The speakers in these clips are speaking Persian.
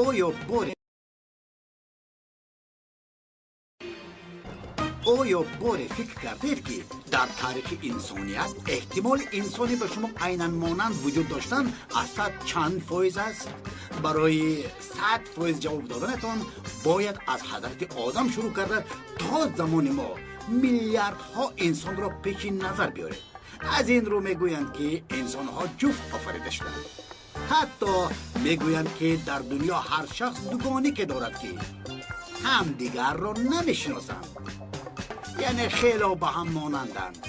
آیا باری فکر کردید که در تاریخ انسانیت احتمال انسانی به شما عیناً مانند وجود داشتن از صد چند فایز است؟ برای 100% جواب دادنتان باید از حضرت آدم شروع کرده تا زمان ما میلیاردها انسان را پیش نظر بیارید. از این رو میگویند که انسان ها جفت آفریده شدند. حتی میگویند که در دنیا هر شخص دوگانی که دارد که هم دیگر را نمیشناسند، یعنی خیلی با هم مانندند.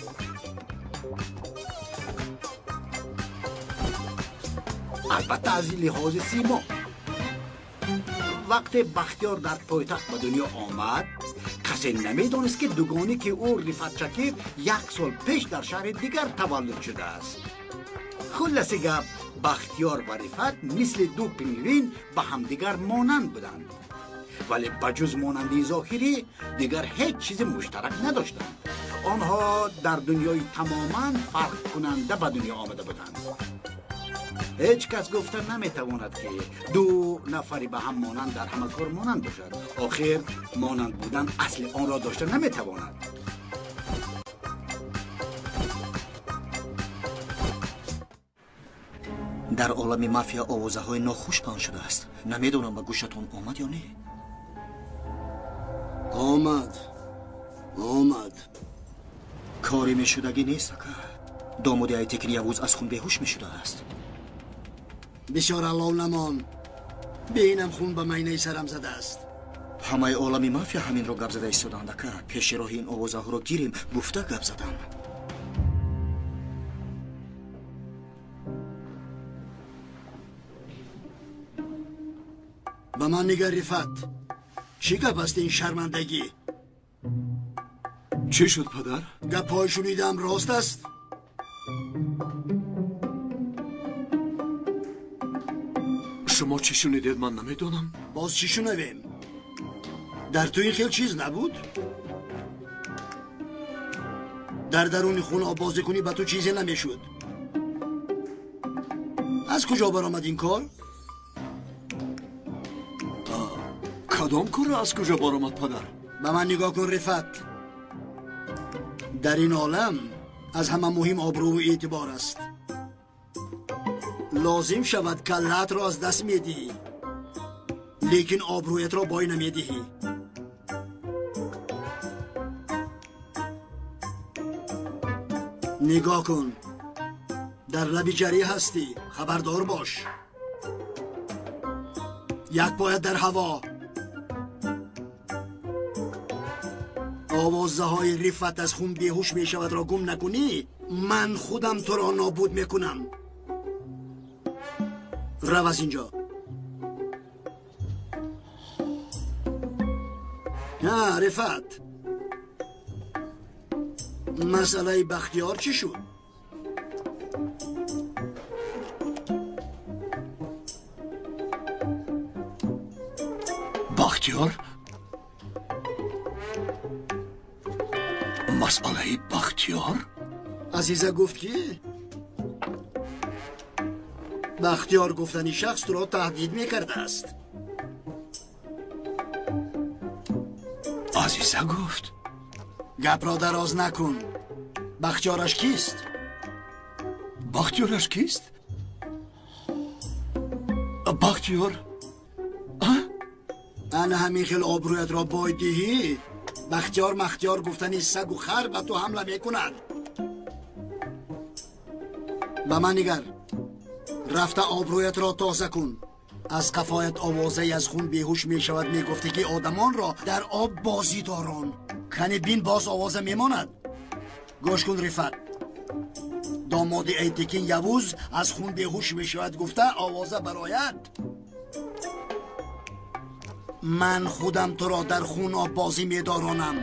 البته از لحاظ سیما وقتی بختیار در پایتخت به دنیا آمد کسی نمیدانست که دوگانی که او رفت شکیر 1 سال پیش در شهر دیگر تولد شده است. خلاصه گپ بختیار و رفت مثل دو پنگوین به همدیگر مانند بودند، ولی بجز مانندی ظاهری دیگر هیچ چیز مشترک نداشتند. آنها در دنیای تماما فرق کننده به دنیا آمده بودند. هیچ کس گفتن نمیتواند که دو نفری به هم مانند در همه کار مانند باشد. آخر مانند بودن اصل آن را داشته نمیتواند. در عالم مافیا آوازه های ناخوش پخش شده است. نمیدونم به گوشتون آمد یا نه؟ آمد. کاری میشدگی نیست که دامادی ایتکین یوز از خون بیهوش میشده است. بسیار الله نمان، بینم خون به مینه سرم زده است. همه عالم مافیا همین رو گپ زده ایستادند که پیش راه این آوازه ها رو گیریم گفته گپ زدن. به من نگر رفت، چی گپ است این شرمندگی؟ چی شد پدر؟ گپ‌های شنیدم راست است؟ شما چی شنیدید من نمیدونم. باز چی شنویم؟ در تو این خیل چیز نبود؟ در درون خون آب بازی کنی به تو چیزی نمیشد. از کجا برآمد این کار؟ کدام کار از کجا برآمد پدر؟ به من نگاه کن رفت. در این عالم از همه مهم آبرو و اعتبار است. لازم شود کلت را از دست میدهی، لیکن آبرویت را بای نمیدهی. نگاه کن، در لب جری هستی، خبردار باش. یک پایت در هوا. آوازه های رفت از خون بیهوش می شود را گم نکنی، من خودم تو را نابود میکنم. رو از اینجا. نه رفت، مسئله بختیار چی شد؟ بختیار؟ مسئله بختیار؟ عزیزه گفت که بختیار گفتنی شخص تو را تهدید میکرده است. عزیزه گفت؟ گپ را دراز نکن. بختیارش کیست؟ بختیارش کیست؟ بختیار؟ انا همین خیل آبرویت را باید دهی. بختیار مختیار گفتنی سگ و خر به تو حمله میکنند. به من نگر، رفته آبرویت را تازه کن. از قفایت آوازه از خون بیهوش می شود. می گفتی که آدمان را در آب بازی داران. کنی بین باز آوازه می ماند. گوش کن رفت، داماد ایتکین یوز از خون بیهوش می شود گفته آوازه برایت. من خودم تو را در خون آب بازی می دارانم.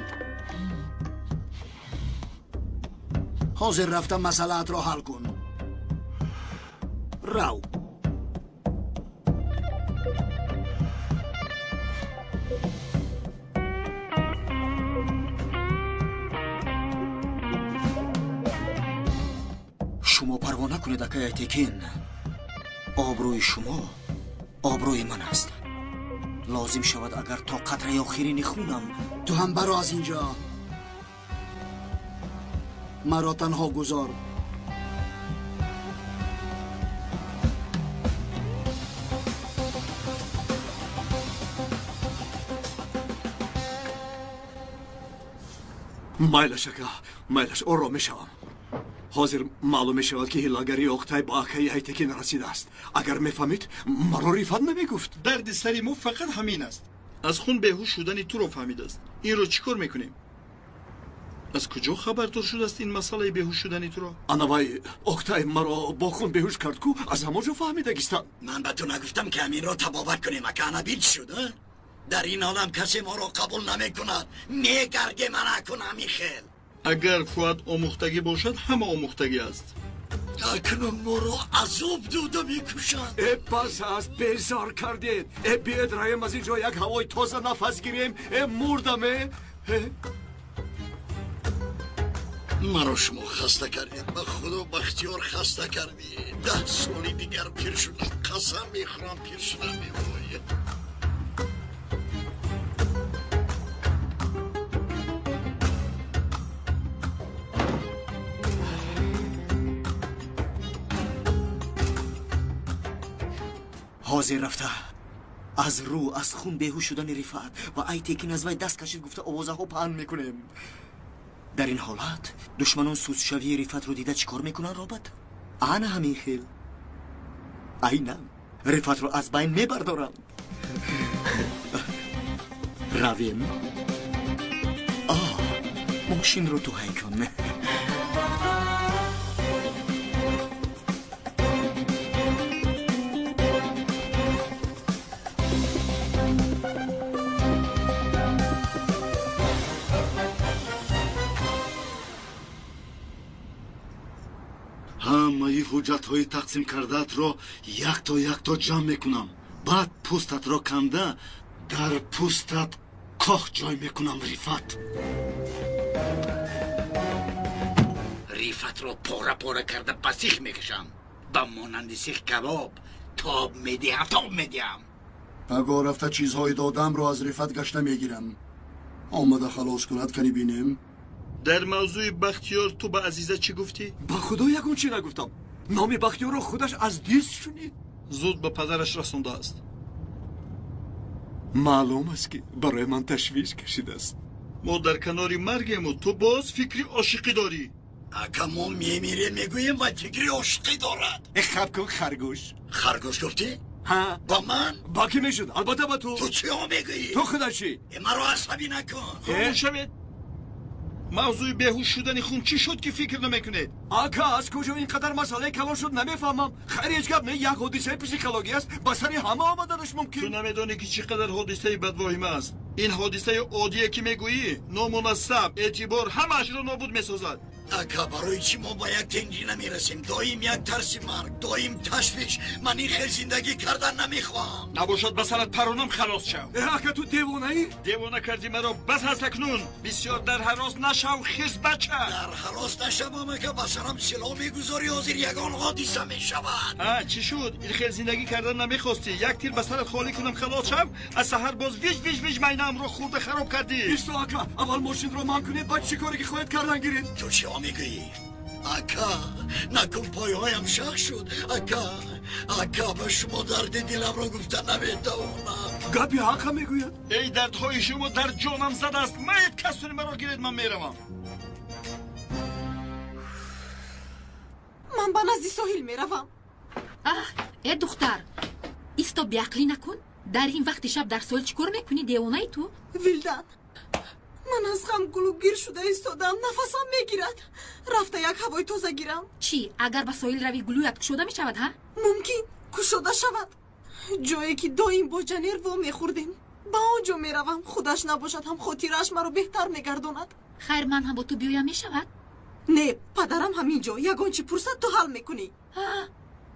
حاضر رفتم مسئله‌ات را حل کن. رو. شما پروا نکنید که ایتکین، آبروی شما آبروی من است. لازم شود اگر تا قطره آخرین خونم. تو هم برو از اینجا. مرا تنها گذار. مایلش اکا مایلش آرام میشوم. حاضر معلوم میشود که هیلاگری اختای با اکای هایتکی نرسیده است. اگر میفهمید مرا ریفت نمیگفت. درد سری ما فقط همین است. از خون بیهوش شدن تو رو فهمید است. این رو چیکار میکنیم؟ از کجا خبردار شده است این مسئله بیهوش شدن تو رو؟ انوای اختای مرا با خون بیهوش کرد کو از همونجا فهمیدگیستم. من به تو نگفتم که همین را تبابت کنیم اکا نبیل شده؟ در این عالم کسی ما را قبول نمی کند. میگرگه من نکنم میخیل. اگر فواد آموختگی باشد همه آموختگی است. اکنون ما را عذاب دوده میکشند. بس است بیزار کردید. بیاید رایم از اینجا یک هوای تازه نفس گیریم. مردمه. مرا شما خسته کردید. به خدا بختیار خسته کردید. 10 سالی دیگر پیر شدم. قسم میخورم پیر شدم میباید. حاضر رفته از رو از خون بیهوش شدن رفعت و ای تکین از وی دست کشید گفته آوازه ها پهن میکنیم. در این حالت دشمنان سوزشوی رفعت رو دیده چیکار میکنن رابط؟ انا همین خیل اینم رفعت رو از بین میبردارم. رویم. ماشین رو تو هی کن. همه حجت های تقسیم کردت را یک تا جمع میکنم. بعد پوستت را کنده در پوستت کاخ جای میکنم. ریفت را پاره کرده بسیخ میکشم. با مانند سیخ کباب تاب میدیم. اگر رفته چیزهای دادم رو از رفت گشته میگیرم. آمده خلاص کند کنی بینیم. در موضوع بختیار تو به عزیزه چی گفتی؟ با خدا یکون چی نگفتم. نام بختیار رو خودش از دیست شنید. زود به پدرش رسونده است. معلوم است که برای من تشویش کشیده است. ما در کناری مرگیم و تو باز فکری عاشقی داری. اگه ما میمیره میگوییم و فکری عاشقی دارد. خب کن خرگوش. خرگوش گفتی؟ ها با من؟ با کی میشد؟ البته با تو. تو چی ها میگویی؟ تو خدا چی؟ مرا عصبی نکن. خاموش شوید. موضوع بیهوش شدن خون چی شد که فکر نمیکنید؟ آقا از کجا اینقدر مسئله کلان شد نمیفهمم. خیلی هیچ گپ نه. یک حادثه پسیکولوژی است. با سر همه آمدنش ممکن. تو نمیدونی که چقدر حادثه بدواهیم است. این حادثه عادیه که میگویی نامناسب اعتبار همش رو نابود میسازد. اگه برای چی ما با یک تنجی نمیرسیم؟ دایم یک ترس مرگ، دایم تشویش. من این خیل زندگی کردن نمیخوام. نباشد بسرت پرونم خلاص شو. اگه تو دیوانه ای؟ دیوانه کردی مرا بس هست اکنون. بسیار در حراس نشو خیز بچه. در حراس نشوم که بسرم سلاح میگذاری حاضر یگان حادثه میشود. چی شد؟ این خیل زندگی کردن نمیخواستی؟ یک تیر بسرت خالی کنم خلاص شو. از سحر باز ویج مینم رو خورده خراب کردی. بیستو اکا اول ماشین رو من کنید بعد چی کاری که خواهد کردن گیرید. تو چی ها میگویی؟ اکا نکن پایهایم شخ شد. اکا به شما درد دلم رو گفتن نمیتوانم. گپی حقا میگوید. ای دردهای شما در جانم زده است. مایت کسونی مرا گیرید من میروم. من به نزدی ساحل میروم. ای دختر ایستا بیعقلی نکن. در این وقت شب در ساحل چیکار میکنی؟ دیوانه ای تو؟ ویلدن من از غم گلوگیر شده ایستادم. نفسم میگیرد. رفته یک هوای تازه گیرم. چی؟ اگر به ساحل روی گلویت کشوده میشود ها؟ ممکن کشوده شود. جایی که دایم با جنیر و میخوردیم. با آنجا میروم. خودش نباشد هم خاطرش مرا بهتر میگرداند. خیر من هم با تو بیایم میشود؟ نه پدرم همینجا. یگان چی پرسد تو حل میکنی.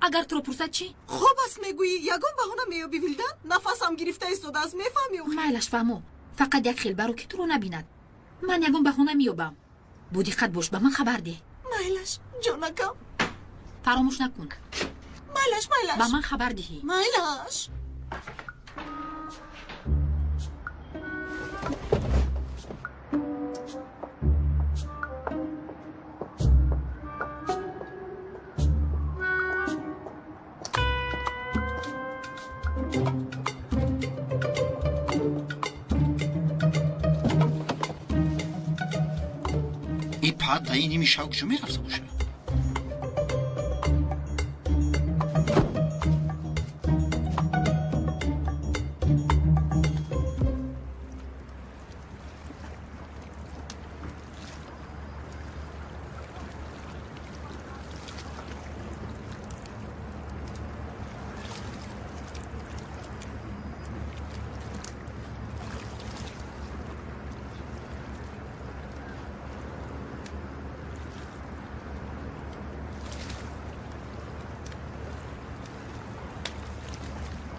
اگر تو رو پرسد چی؟ خوب است میگویی. یگان بهانه میابی ویلدن. نفسم گرفته ایستاده است. میفهمی؟ مایلش فهمو. فقط یک خیل برو که تو رو نبیند. من یگان بهانه میابم. بودی قد باش به من خبر ده. مایلش جانکم. فراموش نکن. مایلش به من خبر دهی. مایلش حتی این نیمی شب کجا میرفته باشه؟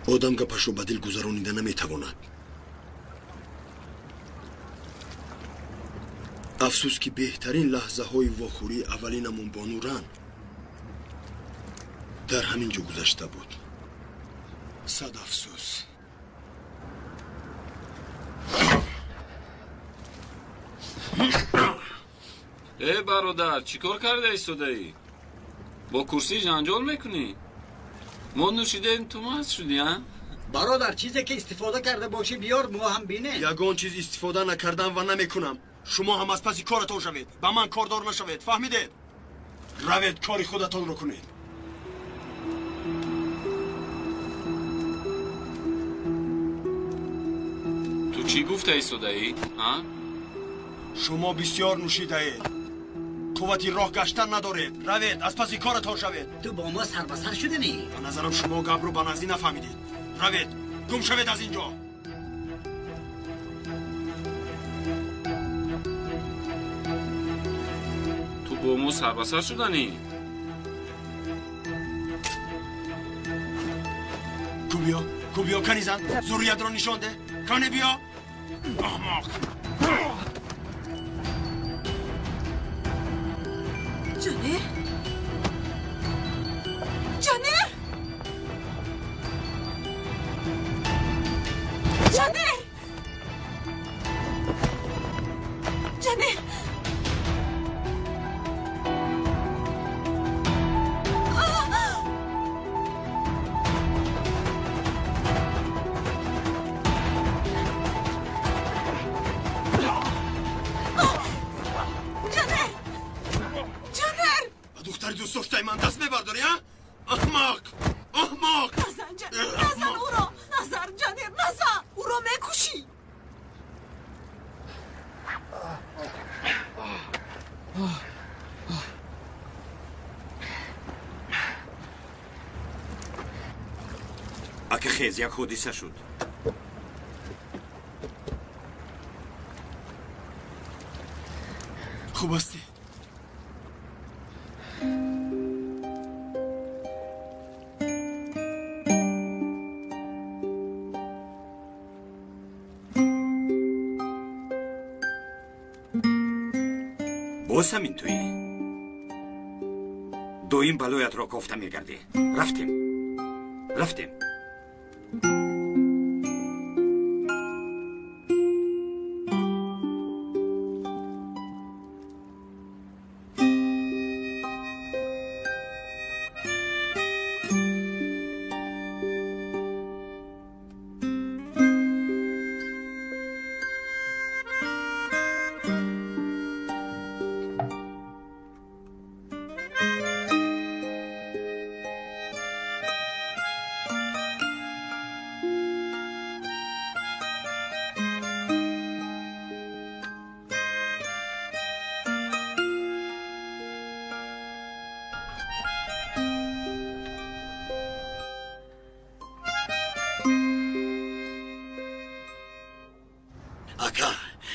آدم گپش رو بدل گذرانیده نمیتواند. افسوس که بهترین لحظه های واخوری اولینمون با نوران در همین جا گذشته بود. صد افسوس. ای برادر چیکار کرده ایستاده ای؟ با کرسی جنجال میکنی؟ ما نوشیدیم تو مست شدی ها؟ برادر چیزی که استفاده کرده باشی بیار ما هم بینه. یگان چیز استفاده نکردم و نمیکنم. شما هم از پسی کارتون شوید. با من کاردار نشوید. فهمیدید؟ روید کاری خودتون رو کنید. تو چی گفته ایستاده ای؟ ها؟ شما بسیار نوشیده اید. قوتی راه گشتن ندارید. روید از پسی کارتون شوید. تو با ما سر به سر شده نی؟ به نظرم شما گپ رو به نزدی نفهمیدید. روید گم شوید از اینجا. تو با ما سر به سر شدنی؟ کوبیا کنیزن زوریت رو نشان ده. کنه بیا احمق. جانر جانر جانر جانر دوست داشته من دست میبرداری ها؟ احمق نزن جانر نزن او را نزن جانر نزن او را میکشی. اگه خیز یک حادثه شد خوب هستی؟ باز همین تویی؟ دویم بلویت را کافته میگردی. رفتیم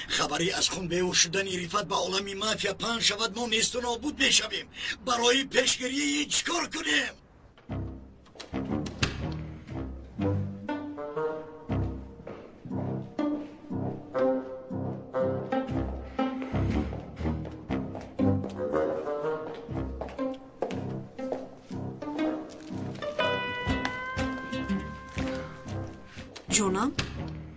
خبری از خون بیهوش شدن رفت به عالم مافیا پنج شود ما نیست و نابود میشویم. برای پیشگیری چیکار کنیم؟ جونم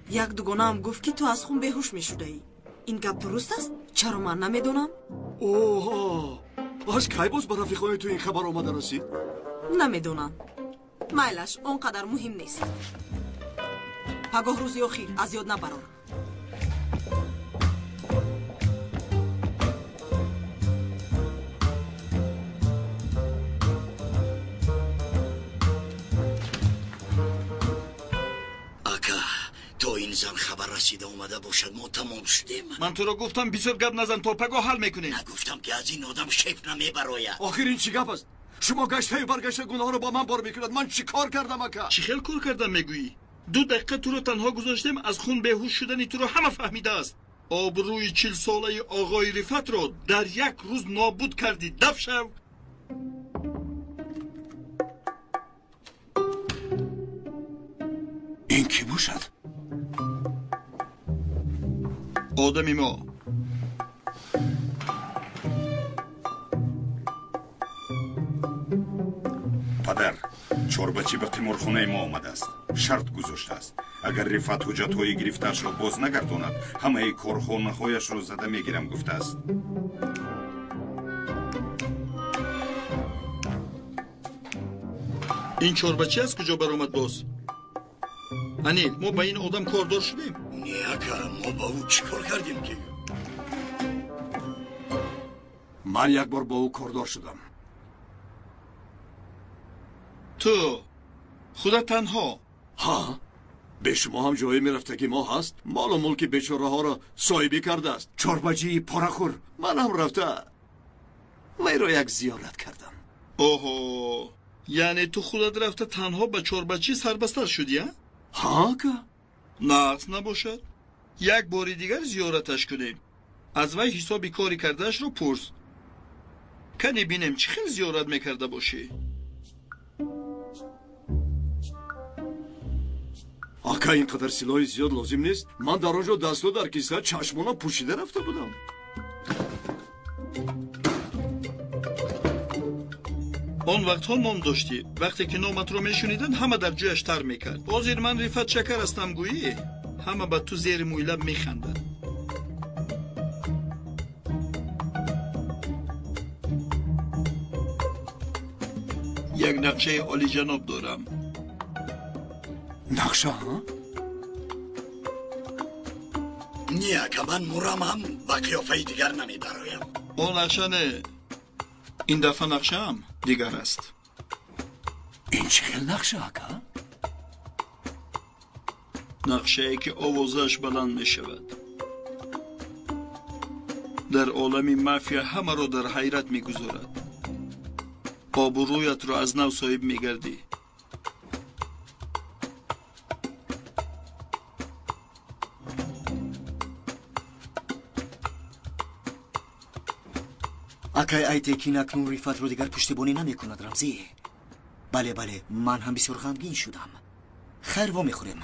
یک دوگانه هم گفت که تو از خون بیهوش میشده ای. این گپ درست است؟ چرا من نمیدونم؟ اوه از کی باز با رفیقای تو این خبر آمده رسید؟ نمیدونم. میلش اونقدر مهم نیست. پگاه روزی اخیر از یاد نبرار. زن خبر رسیده اومده باشد ما تمام شدیم. من تو را گفتم بسیار گپ نزن تا پگاه حل میکنیم. نگفتم که از این آدم شیف نمیبراید. آخر این چی گپ است؟ شما گشته و برگشته گناه رو با من بار میکنید. من چی کار کردم اکا؟ چی خیل کار کردم میگویی؟ 2 دقیقه تو رو تنها گذاشتم از خون بیهوش شدنی تو رو همه فهمیده است. آبروی 40 ساله آقای رفعت رو در یک روز نابود کردی. دف شو. این کی باشد؟ آدمی ما. پدر، چوربچی به قمارخانه ما آمده است. شرط گذاشته است اگر رفعت حجت‌های گرفته‌اش را باز نگرداند همه کارخانه‌هایش را زده میگیرم گفته است. این چوربچی از کجا برآمد باز؟ انیل، ما با این آدم کاردار شدیم. نیاکا ما با او چیکار کردیم که؟ من یک بار با او کاردار شدم. تو خودت تنها؟ ها؟ به شما هم جایی میرفتگی ما هست؟ مال و ملک بیچاره ها را صاحبی کرده است. چوربچی پارخور. من هم رفته وی را یک زیارت کردم. اوهو، یعنی تو خودت رفته تنها به چوربچی سربسته شدی ها؟ ها که؟ نقص نباشد یک باری دیگر زیارتش کنیم. از وی حسابی کاری کردهش رو پرس. کنی بینم چی خیلی زیارت میکرده باشی. آقا اینقدر سلاح زیاد لازم نیست. من در آنجا دستو در کیسه چشمانم پوشیده رفته بودم. آن وقت ها نام داشتی. وقتی که نامت رو میشونیدن همه در جویش تر میکرد. بازیر من رفعت شکر هستم گویی. همه به تو زیر مویلب میخندن. یک نقشه عالی جناب دارم. نقشه ها؟ نیاکا من مرام هم با قیافه دیگر نمیبرایم. اون نقشه نه. این دفعه نقشه هم دیگر است. این چه خیل نقشه آقا؟ نقشه ای که آوازش بلند می شود. در عالم مافیا همه را در حیرت می گذارد. آبرویت را از نو صاحب می گردی. اکای ایتکین اکنون رفعت رو دیگر پشتیبانی نمی کند رمزی. بله بله من هم بسیار غمگین شدم. خیر وا میخوریم.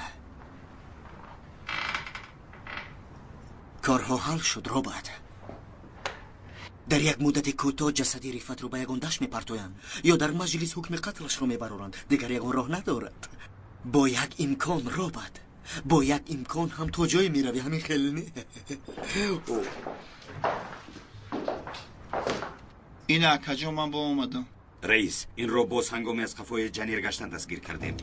کارها حل شد رابرت. در یک مدت کوتاه جسدی رفعت رو به یگان دشت میپرتویند یا در مجلس حکم قتلش رو میبرارند. دیگر یگان راه ندارد. با یک امکان رابرت، با یک امکان هم تو جایی میروی. همین خیلی نه. این اکجا من با اومدم. رئیس، این رو باز هنگامی از قفای جنیر گشتن دستگیر کردیم.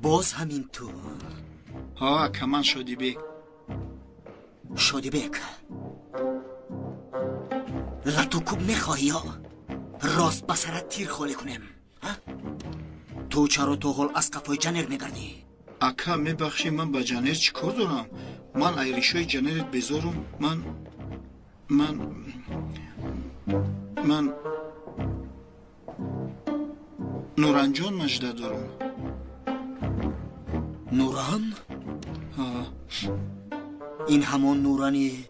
باز همین تو ها کمان شدی بیک. شادی بک لطو کوب میخواهی یا راست بسرت تیر خالی کنیم؟ تو چرا تو حال از قفای جنیر میگردی؟ اکا میبخشی من با جنیر چی کار دارم؟ من ایریشوی جنیرت بذارم. من نورانجان مجده دارم. نوران؟ ها. این همان نورانی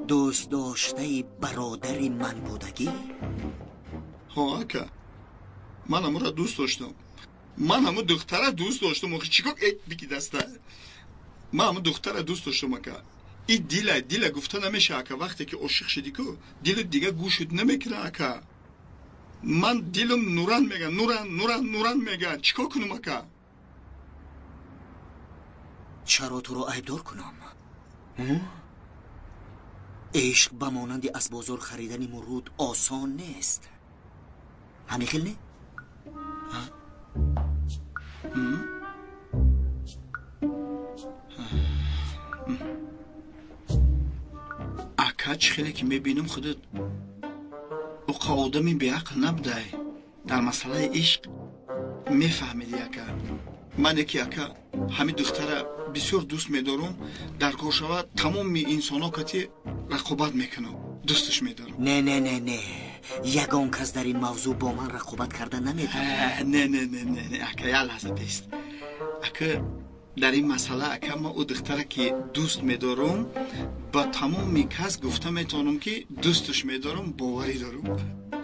دوست داشته برادر من بودگی؟ ها اکا من همون را دوست داشتم. من همون دختر دوست داشتم. چیکار بگی دسته؟ من همون دختر دوست داشتم اکا. این دیل گفته نمیشه اکا. وقتی که عاشق شدی که دیل دیگه گوشت نمیکنه اکا. من دیلم نوران میگن. نوران میگن. چیکار کنم اکا؟ چرا تو رو عیبدار کنم؟ عشق به مانند از بازار خریدن مرود آسان نیست. همین خیل نه؟ اکا چه خیلی که میبینم خودت اوقا آدمی بیعقل نبوده. در مسئله عشق میفهمیدی اکا. من یکی اکا همین دختر بسیار دوست میدارم. در کار شود تمام انسان ها کتی رقابت میکنم. دوستش میدارم. نه یگان کس در این موضوع با من رقابت کردن نمیتونه. نه اکا یه لحظه بیست. اکا در این مسئله اکا ما او دختره که دوست میدارم با تمام کس گفته میتونم که دوستش میدارم. باوری دارم.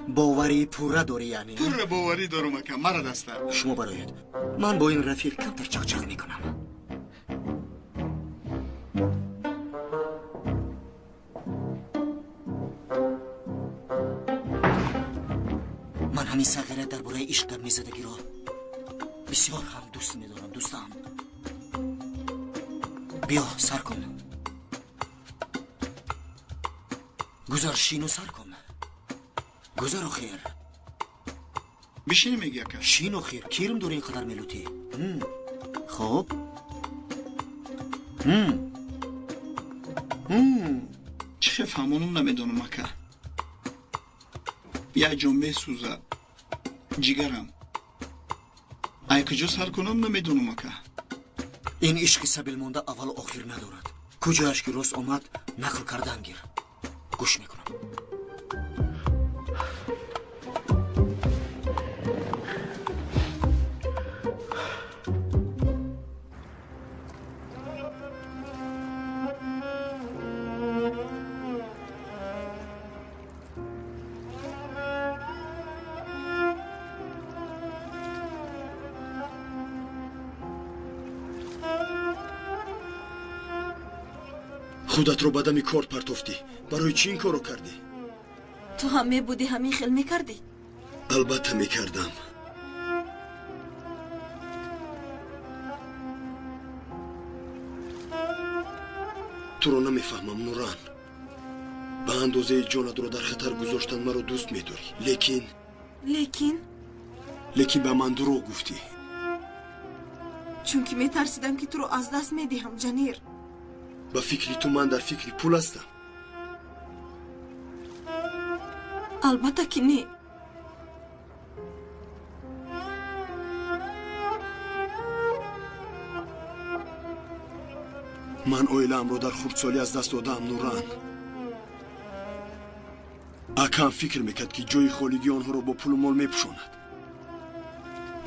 باوری پوره داری یعنی؟ پوره باوری دارم اکا. مرا دسته شما برایید. من با این رفیق کمتر چغچغ میکنم. من همین صغیره درباره عشق در میزدگی را بسیار هم دوست میدارم. دوستم بیا سر کن. گذار شینو سر کن. گذار خیر. بشینی میگی اکا. شینو خیر. کیرم دور اینقدر ملوتی. خب چه فهمونم نمیدونم اکا. یه جنبه سوزه جیگرم. ای کجا سر کنم نمیدونم اکا. این عشق سبیل مونده اول و آخر ندارد. کجایش که راست آمد نقل کردن گیر. گوش میکنم. خودت رو بدمی کار پرتofتی. برای چی این کارو کردی؟ تو هم میبودی همین خیل میکردی؟ البته میکردم. تو رو نمیفهمم نوران. به اندازه جانت رو در خطر گذاشتن مرا دوست میداری. لیکن به من دروغ گفتی. چون که میترسیدم که تو رو از دست میدیم جنیر. به فکری تو من در فکری پول هستم. البته که نه. من اویلم رو در خردسالی از دست دادم نوران. اکم فکر میکرد که جای خالگی آنها رو با پول و مال میپوشاند.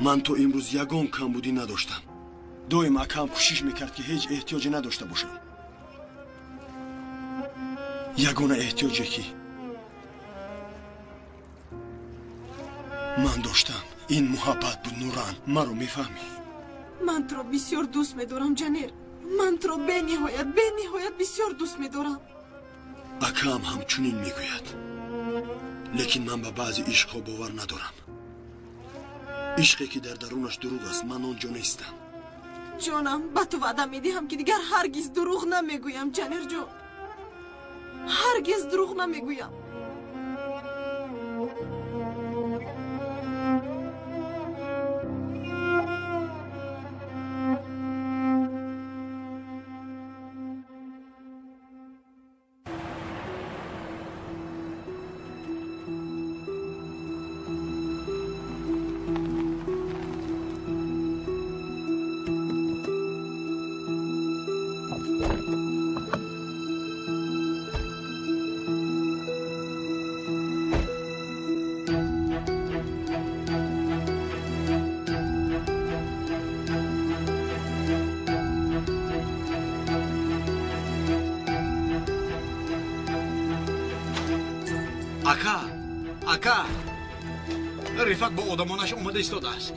من تو امروز یگان کمبودی نداشتم. دایم اکم کوشش میکرد که هیچ احتیاجی نداشته باشم. یگانه احتیاجی که من داشتم این محبت بود نوران. من رو میفهمی؟ من تو رو بسیار دوست میدارم جنیر. من تو رو به نهایت بسیار دوست میدارم. اکم همچنین میگوید. لیکن من به بعضی عشقها باور ندارم. عشقی که در درونش دروغ است من آنجا نیستم. جانم به تو وعده میدهم که دیگر هرگز دروغ نمیگویم جنیر جان. هرگز دروغ نمیگویم. اکا رفت با آدمانش اومده ایستاده است.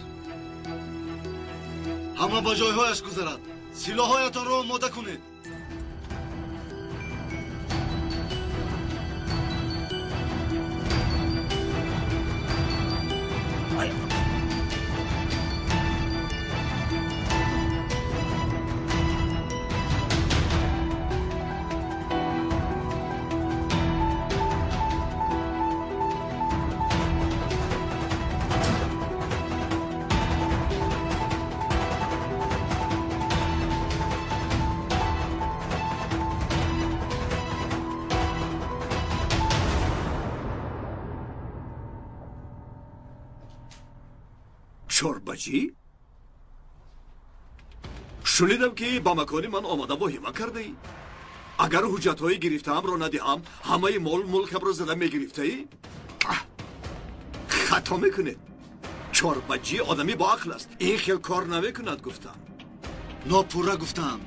همه با جایهایش گذارد. سلاحایتان را آماده کنید. چورباجی؟ شنیدم که با مکان من آمده واهمه کرده ای. اگر حجت های گرفتم را ندهم همه مال ملکم را زده میگرفته ای؟ خطا میکنید. چورباجی آدمی با عقل است. این خیل کار نمیکند گفتم. ناپورا گفتم.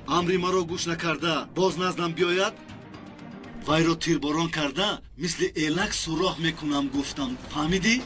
امری مرا گوش نکرده باز نزدم بیاید وای رو تیرباران کرده مثل الک سوراخ میکنم گفتم. فهمیدی؟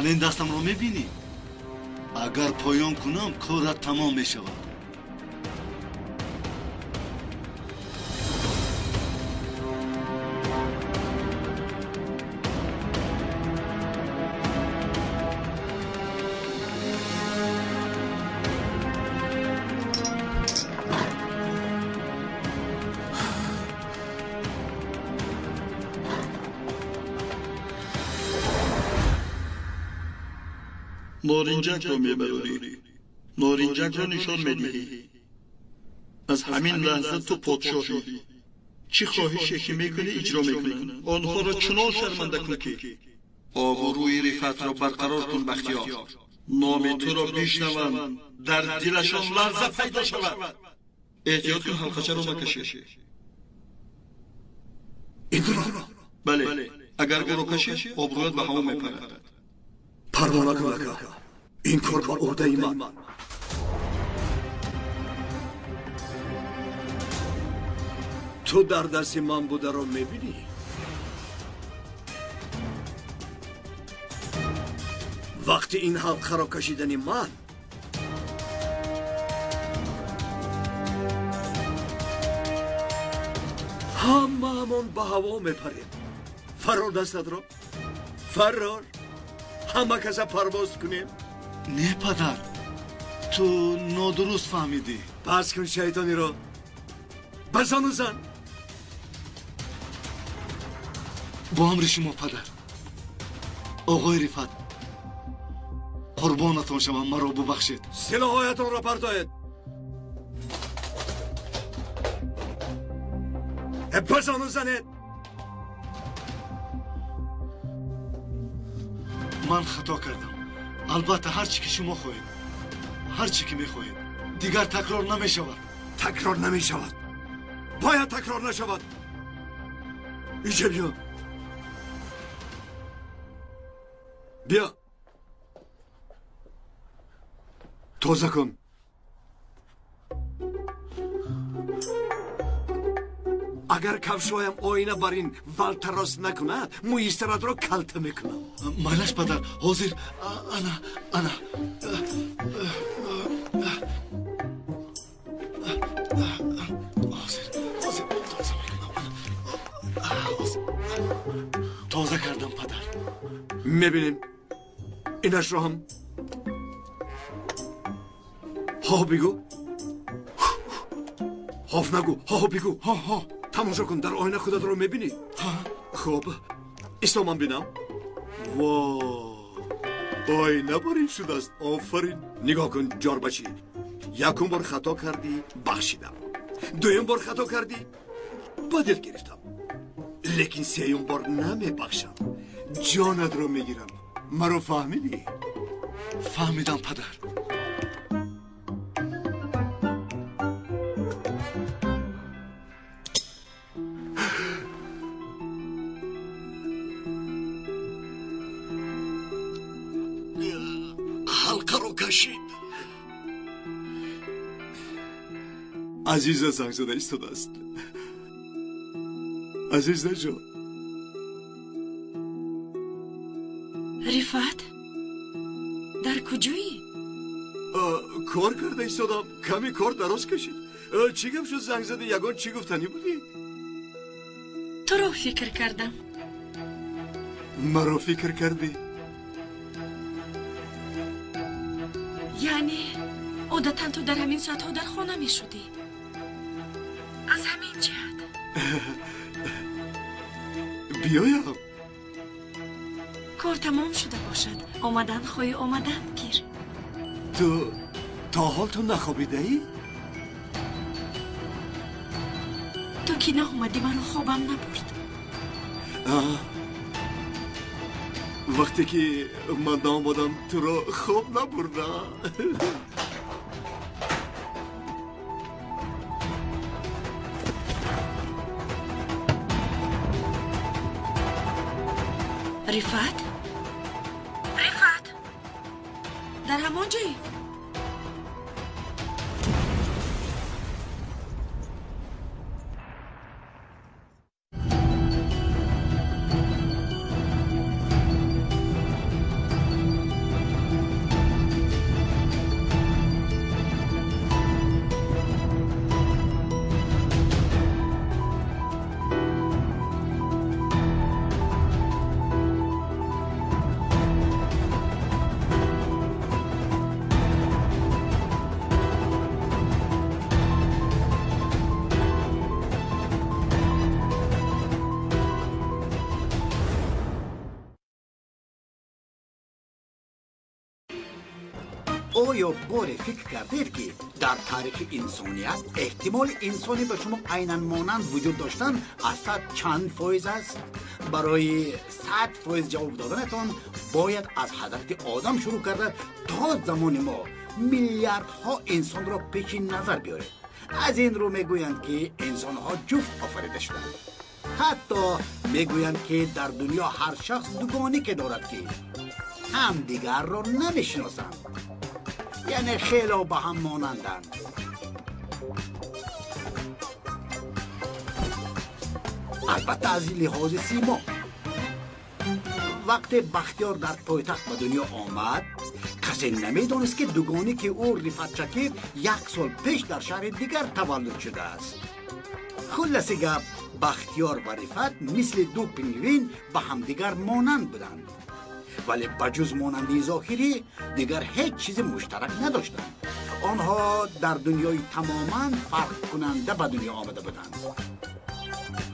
این دستم رو میبینی؟ اگر پایان کنم کارت تمام میشود. نارنجک رو میبری نارنجک رو نشان میدهی از همین لحظه تو پادشاهی چی خواهشی که میکنی اجرا میکنی آنها را چنان شرمنده کن که آبروی رفعت را برقرار کن بختیار نام تو را بشنوند در دلشان لرزه پیدا شود احتیاط کن حلقچه رو مکشی این را بله اگر او را کشی آبرویت به هوا میپرد پروانه کن اکا این کار با عهده من تو در دست من بوده را میبینی وقتی این حلقه را کشیدنی من همون به هوا میپریم فرار دستت را فرار همه کسا پرواز کنیم نه پدر تو نادرست فهمیدی پس کن شیطانی را بزن و زن با امر شما پدر آقای رفعت قربانتان شوم مرا ببخشید سلاحایتان را پرتاید بزن و زنید من خطا کردم البته هر چی که شما خواهید هر چی که میخواهید دیگر تکرار نمی شود تکرار نمی شود باید تکرار نشود اینجا بیا بیا تازه کن اگر کفشایم آینه بر این ولتراس نکند مویسترات را کلته میکنم مایلش پدر حاضر انا تازه کردم پدر میبینیم اینش را هم ها بگو هاف نگو ها بگو ها تماشا کن در آینه خودت رو میبینی خب ایستا من بینم آینه بارین شده است آفرین نگاه کن جاربچی یکم بار خطا کردی بخشیدم دویم بار خطا کردی با دل گرفتم لیکن سیوم بار نمیبخشم جانت رو میگیرم مرا فهمیدی؟ فهمیدم پدر حلقه رو کشید عزیز زنگ زده ایستاده است عزیز جان رفعت در کجایی؟ کار کرده ایستادم کمی کار دراز کشید چی گفت شد زنگ زده یگان چی گفتنی بودی؟ تو رو فکر کردم مرا فکر کردی؟ یعنی عادتا تو در همین ساعتها در خانه می شدی؟ از همین جهت بیایم. کار تمام شده باشد. آمدن خواهی آمدن گیر. تو تا حال تو نخوابیده ای؟ تو که نه اومدی من خوابم نبرد. وقتی که من آمدم تو را خواب نبرده. رفعت؟ رفعت؟ در همان جایی؟ آیا باره فکر کردید که در تاریخ انسانیت احتمال انسانی به شما عیناً مانند وجود داشتن از 100 چند فایز است؟ برای 100 فایز جواب دادنتان باید از حضرت آدم شروع کرده تا زمان ما میلیاردها انسان را پیش نظر بیارید. از این رو میگویند که انسانها جفت آفریده شدند. حتی میگویند که در دنیا هر شخص دوگانی که دارد که هم دیگر را نمیشناسند، یعنی خیلی با هم مانندند. البته از لحاظ سیما وقتی بختیار در پایتخت به دنیا آمد کسی نمیدانست که دوگانی که او رفعت شکیب 1 سال پیش در شهر دیگر تولد شده است. خلاصه گپ بختیار و رفعت مثل دو پنگوین به همدیگر مانند بودند، ولی بجز مانندی ظاهری دیگر هیچ چیز مشترک نداشتند. آنها در دنیای تماما فرق کننده به دنیا آمده بودند.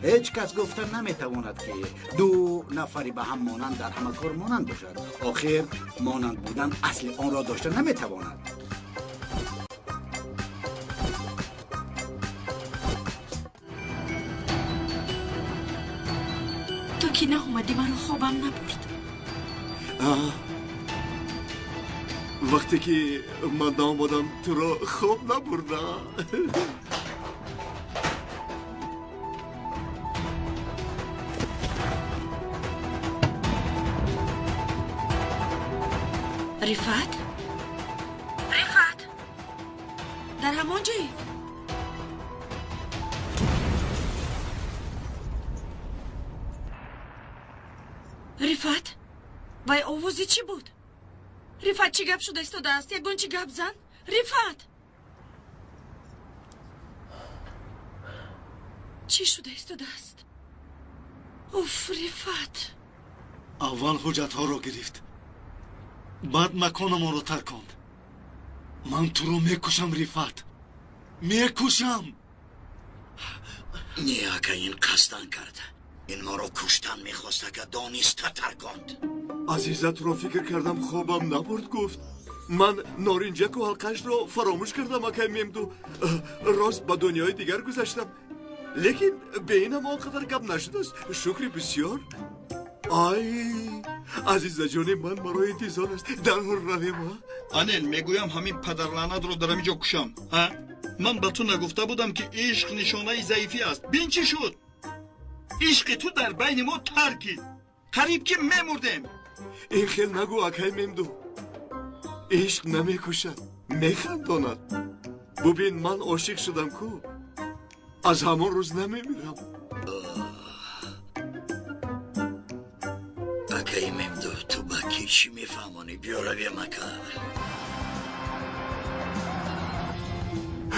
هیچ کس گفتن نمیتواند که دو نفری به هم مانند در همه کار مانند باشد. آخر مانند بودن اصل آن را داشته نمیتواند. تو که نه اومدی من خوابم نبرد. وقتی که من آمدم تو را خواب نبرده. رفعت؟ رفعت؟ در همان جایی؟ رفعت؟ وای آوازی چی بود؟ رفعت چی گپ شده استاده است؟ یکون چی گپ زن؟ رفعت؟ چی شده استاده است؟ اوف رفعت. اول حجت ها را گرفت، بعد مکان ما را ترکاند. من تو رو میکشم رفعت، میکشم. نیاکه این قصدن کرد. این ما را کشتن میخواسته که دانسته ترکاند. عزیزت را فکر کردم خوابم نبرد گفت. من نارنجک و حلقش را فراموش کردم اکه میمدو. راست به دنیای دیگر گذشتم، لیکن به اینم آنقدر گپ نشده است. شکری بسیار. آی عزیز جان من مرا انتظار است. در حال رویم. انل میگویم همین پدر لعنت رو دارم اینجا کشم. من به تو نگفته بودم که عشق نشانه ضعیفی است. ببین چی شد. عشق تو در بین ما ترکید. قریب که میمردیم. این خیل نگو اکای میمدو. عشق نمیکشد، میخنداند. ببین من عاشق شدم کو. از همان روز نمیمیرم. اکای میمدو تو با کی چی میفهمانی؟ بیا رویم اکا.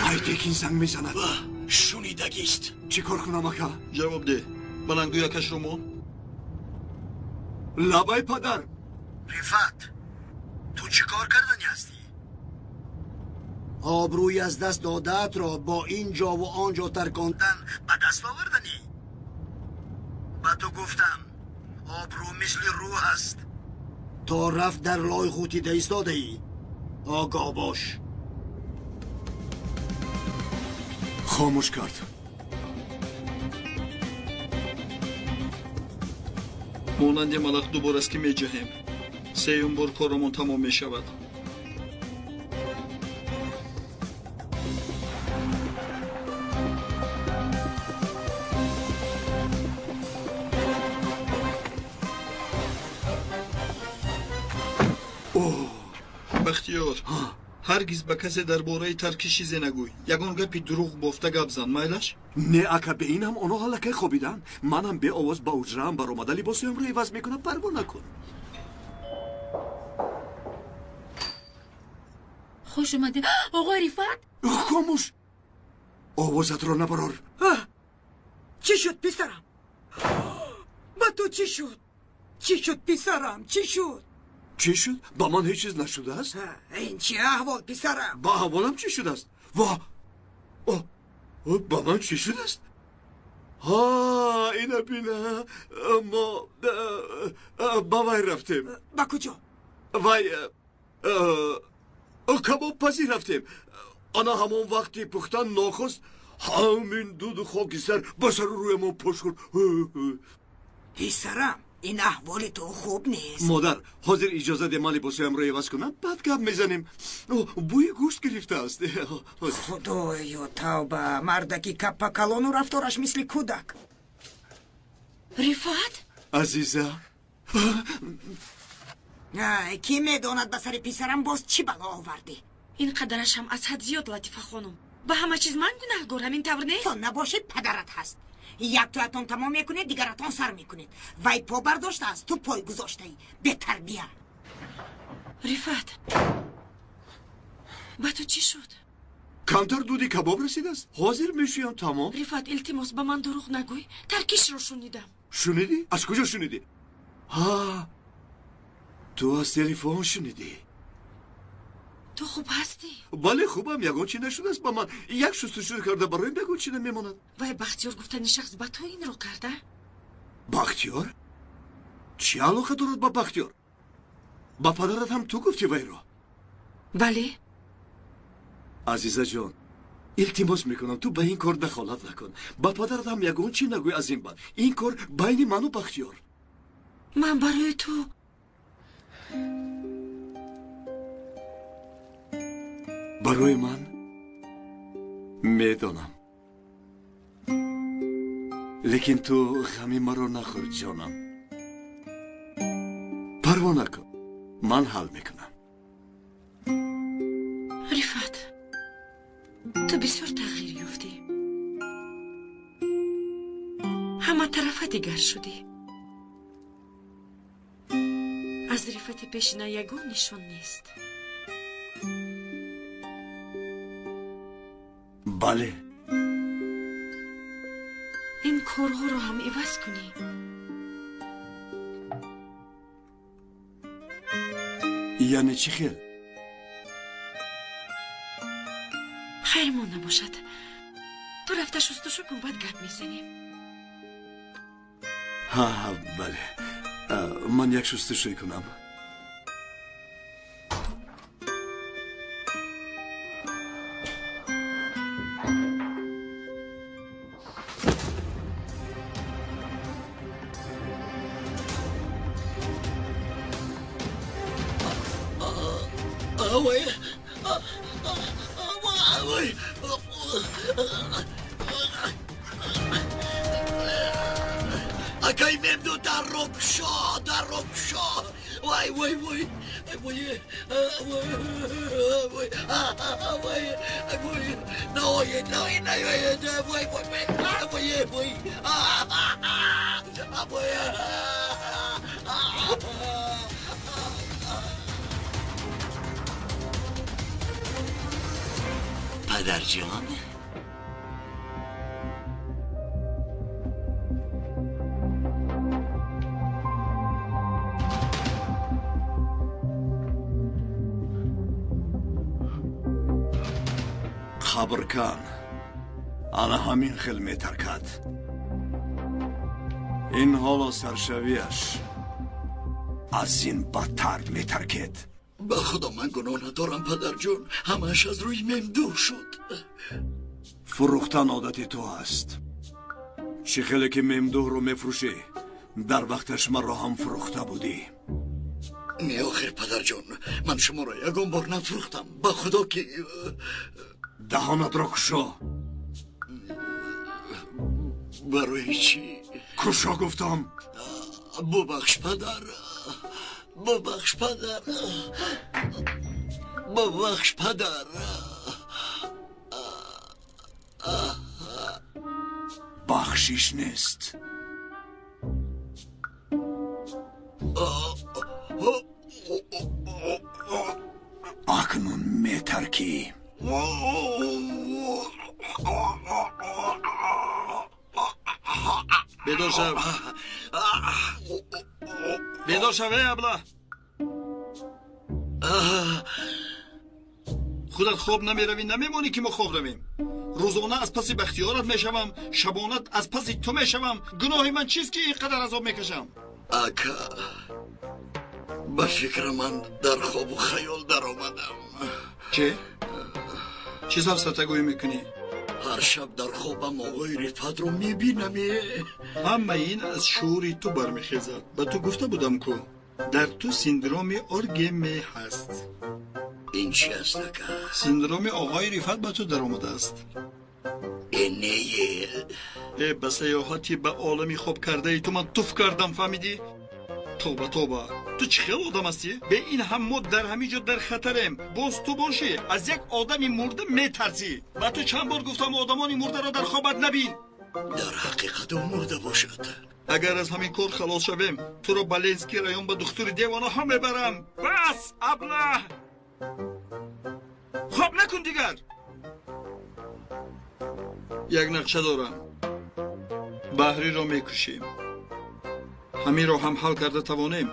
ایتکین زنگ میزند. شنیدگیست. چی کار کنم اکا؟ جواب ده. بلندگوی کش رو مون. لبای پدر. رفعت تو چی کار کردنی هستی؟ آبروی از دست دادت را با اینجا و آنجا ترکاندن به دست آوردنی. به تو گفتم آبرو مثل روح است. تا رفت در لای خوتیده ایستاده ای. آگاه باش. خاموش کرد. монанди малах дубораст ки меҷаҳем. сеюм бор корамон тамом мешавад. бахтиёр ҳаргиз ба касе дар бораи тарки чизе нагӯй. ягон гапи дурӯғ бофта гап зан, майлаш? не ака бе инам оно ҳаллакай хобидан. манам беовоз ба уҷраам баромада либосиямро иваз мекунам. парво накун. خوش اومدین آقای رفعت. خاموش. آوازتро набарор. چی شد پسرم؟ با تو چی شد؟ چی شد پسرم؟ چی شد؟ چی شد؟ با من هیچ چیز نشده است؟ این چه احوال پسرم؟ با احوالم چی شده است؟ با من چی شده است؟ ها اینا بینا ما با وای رفتیم. با کجا؟ وای کباب پزی رفتیم. آنا همون وقتی پختن ناخست همین دود خاکستر با سر روی ما پشت کرد. پسرم این احوال تو خوب نیست. مادر حاضر اجازه ده من لباسایم رو عوض کنم بعد گپ میزنیم. بوی گوشت گرفته است. خدایا توبه. مردکی کپا کلان و رفتارش مثل کودک. رفعت عزیزه کی میداند به سر پسرم باز چی بلا آوردی؟ این قدرش هم از حد زیاد لطیفه خانم. به همه چیز من گناهگار همین طور نیست؟ تو نباشید پدرت هست. یک تویتون تمام میکنه دیگرتون سر میکنید. وی پا برداشته است تو پای گذاشته ای. به تربیه. رفعت با تو چی شد؟ کمتر دودی کباب رسید است. حاضر میشیم تمام. رفعت التماس به من دروغ نگوی. ترکیش رو شنیدم. شنیدی؟ از کجا شنیدی؟ ها تو از تلفن شنیدی؟ تو خوب هستی؟ بله خوبم. یگان چی نشده است با من. یک شستشو کرده برای بگو چی نمیماند. وای بختیار گفتنی شخص با تو این رو کرده؟ بختیار؟ چی علاقه دارد با بختیار؟ با پدرت هم تو گفتی وی رو؟ بله. عزیزه جان التماس میکنم تو به این کار دخالت نکن. با پدرت هم یگان چی نگوی از این بعد. این کار بین من و بختیار. من برای تو برای من میدانم. لیکن تو غمی مرا نخور جانم. پروا نکن. من حل میکنم. رفعت تو بسیار تغییر یافتی. همه طرفه دیگر شدی. از رفعت پیشینه یگان نشان نیست. بله این کارها رو هم عوض کنی. یعنی چی خیل؟ خیر ما نباشد. تو رفته شستشو کن بعد گپ میزنیم. ها بله من یک شستشوی کنم. اکای ممدو در ربشا وای وای وای وای وای وای پدر جان صبر کن انا همین خیل میترکد این حالا سرشویش از این بدتر میترکد به خدا من گناه ندارم پدر جون همش از روی من دور شد فروختن عادت تو هست چه خیلی که ممدوح رو میفروشی در وقتش من رو هم فروخته بودی نه آخر پدر جون من شما را یکم بار نفروختم به خدا که دهانت را کشا برای چی؟ کشا گفتم ببخش پدر ببخش پدر ببخش پدر بخشش نیست اکنون میترکی بیدار شو بیدار شو ابله خودت خواب نمیروی نمیمونی که ما خواب رویم روزانه از پس بختیارت میشوم شبانت از پس تو میشوم گناه من چیست که اینقدر عذاب میکشم اکا به فکر من در خواب و خیال در آمدم چه سر ستگویی میکنی؟ هر شب در خوابم آقای رفت رو میبینم همه این از شعوری تو برمیخیزد به تو گفته بودم که در تو سیندروم اورگمی هست این چی است اکا؟ سیندروم آقای رفت به تو در آمده است اینه به سیاحتی به عالمی خوب کرده ای تو من توف کردم فهمیدی؟ توبه توبه تو چه خیل آدم هستی؟ به این هم ما در همینجا در خطریم باز تو باشی از یک آدمی مرده میترسی و تو چند بار گفتم آدمانی مرده را در خوابت نبین در حقیقت مرده باشد اگر از همین کار خلاص شویم تو را به لنسکی رایون به دکتر دیوانه ها میبرم بس ابله خواب نکن دیگر یک نقشه دارم بحری را میکشیم همین را هم حل کرده توانیم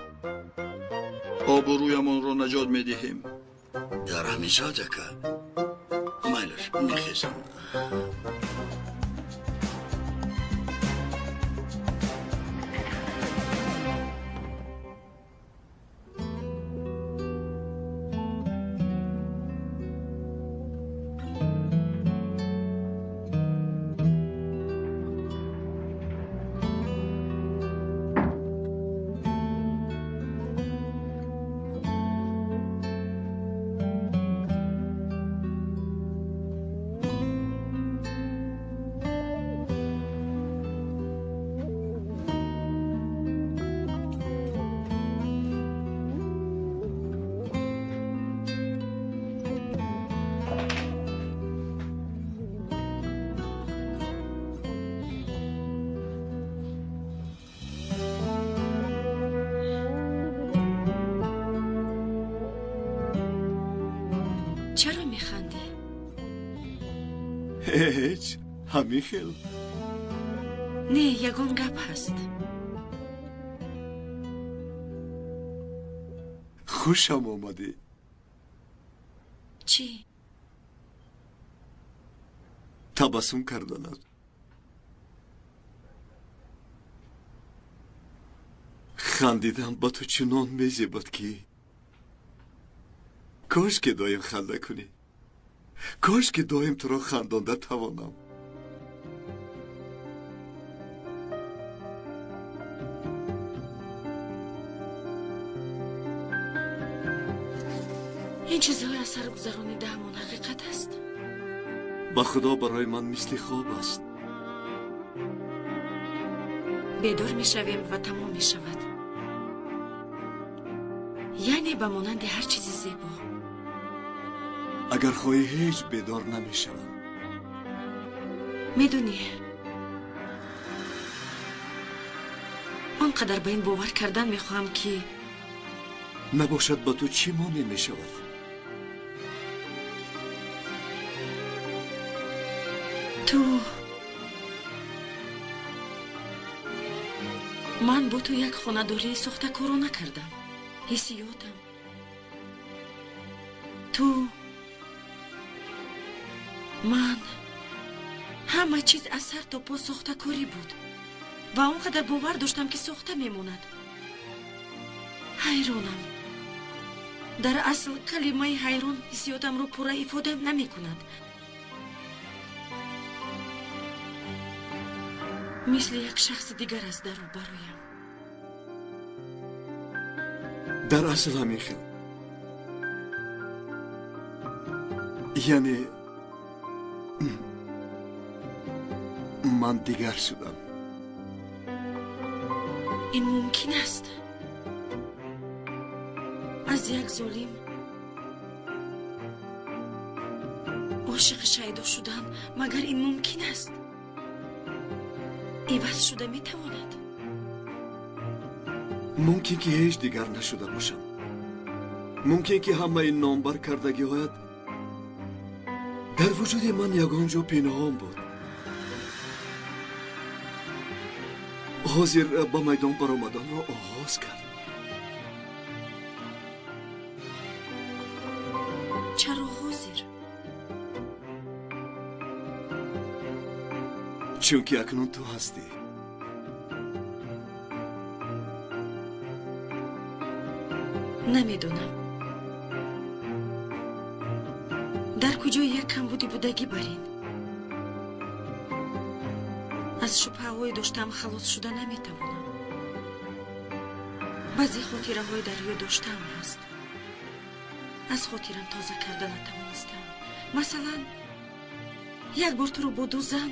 آبرویمان را نجات میدهیم در همین ساعت که مایلش نخیزم چرا میخنده؟ هیچ همین خیل نه یگان گپ هست خوشم آمده چی؟ تبسم کردنت خندیدم با تو چنان میزیبد که کاش که دایم خنده کنی کاش که دایم تو را خندانده توانم این چیزهای از سر گذرانیده همون حقیقت است به خدا برای من مثل خواب است بیدار میشویم و تمام میشود یعنی به مانند هر چیزی زیبا اگر خواهی هیچ بیدار نمیشوم میدونی آنقدر به این باور کردن میخواهم که نباشد با تو چی مانع میشود تو من با تو یک خانه‌داری ساخته کارو نکردم حسیاتم تو من همه چیز از سر تا پا ساخته کاری بود و اونقدر باور داشتم که ساخته میموند. حیرانم. در اصل کلمه حیران حسیاتم رو پورا ifade نمی کند. مثل یک شخص دیگر است در روبرویم. در اصل همین خیلی یعنی من دیگر شدم. این ممکن است. از یک ظالم عاشق شیدا شدن مگر این ممکن است؟ عوض شده می تواند. ممکن که هیچ دیگر نشده باشم. ممکن که همه این نامبر کردگی هایت در وجود من یگان جا پنهان بود. حاضر با میدان برآمدن را آغاز کرد. چرا حاضر؟ چون که اکنون تو هستی. نمیدونم در کجا یک کمبودی بودگی برین. از شبهه های داشتم خلاص شده نمیتوانم. بعضی خاطره های دریا داشتم هست. از خاطرم تازه کرده نتوانستم. مثلا یک بار تو رو با دو زن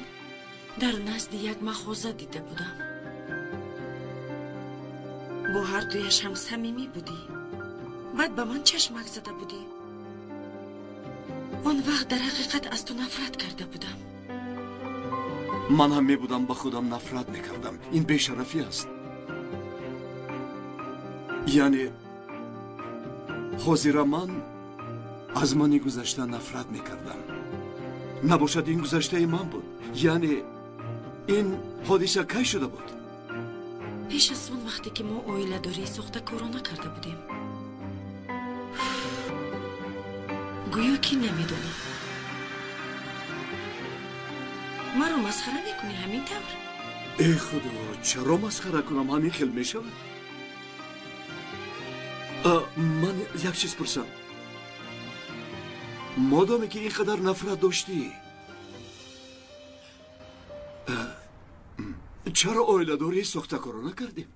در نزد یک مغازه دیده بودم. با هر دویش هم صمیمی بودی. بعد به من چشمک زده بودی. آن وقت در حقیقت از تو نفرت کرده بودم. من هم می بودم با خودم نفرت می کردم. این بیشرفی است. یعنی حاضر من از منی گذشته نفرت می کردم. نباشد این گذشته من بود. یعنی این حادثه کی شده بود؟ پیش از اون وقتی که ما آیله داری ساخته کرونا کرده بودیم. گویا که نمیدونی. ما رو مسخره میکنی همین طور؟ ای خدا چرا مسخره کنم؟ همین خیل میشود. من یک چیز پرسم. مادامی که اینقدر نفرت داشتی چرا آیله داری ساخته کرونا کردیم؟